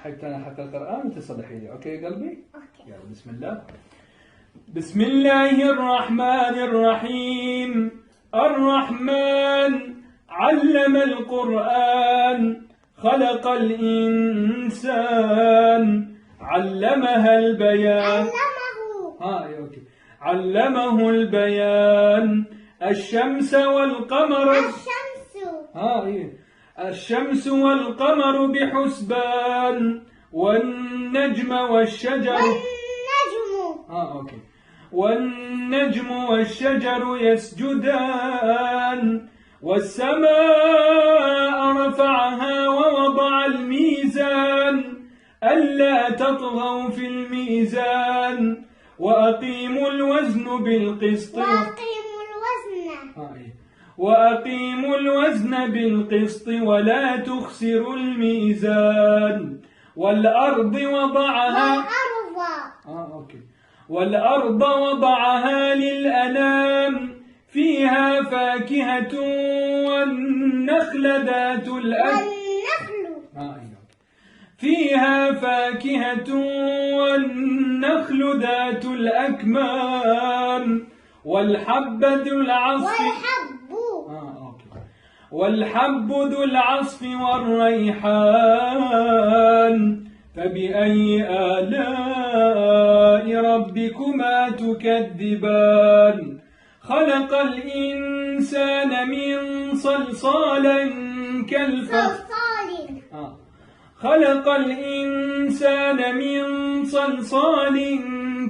حتى أنا حق القرآن وتصلحي لي. أوكي يا قلبي؟ أوكي. يلا بسم الله. بسم الله الرحمن الرحيم. الرحمن علم القرآن خلق الإنسان علمها البيان. أوكي. علمه البيان. الشمس والقمر. الشمس والقمر بحسبان والنجم والشجر. والنجم والشجر يسجدان والسماء رفعها ووضع الميزان ألا تطغوا في الميزان وأقيموا الوزن بالقسط. وأقيموا الوزن بالقسط ولا تخسروا الميزان. والأرض وضعها. والأرض وضعها للأنام فيها فاكهة والنخل ذات فيها فاكهة والنخل ذات الأكمام والحب ذو العصف والريحان. فبأي آلاء ربكما تكذبان. خلق الإنسان من صلصال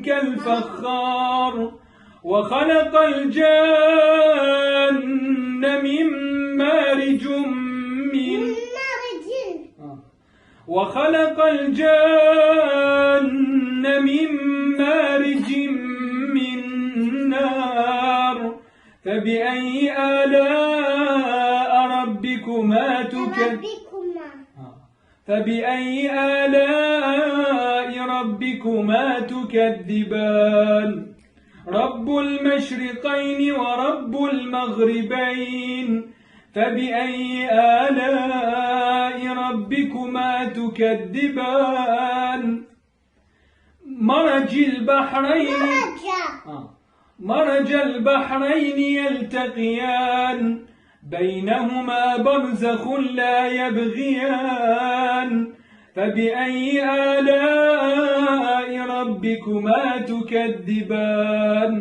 كالفخار وخلق الجان من مارج من نار. فبأي آلاء ربكما تكذبان. رب المشرقين ورب المغربين. فبأي آلاء ربكما تكذبان. مرج البحرين يلتقيان بينهما برزخ لا يبغيان. فبأي آلاء ربكما تكذبان.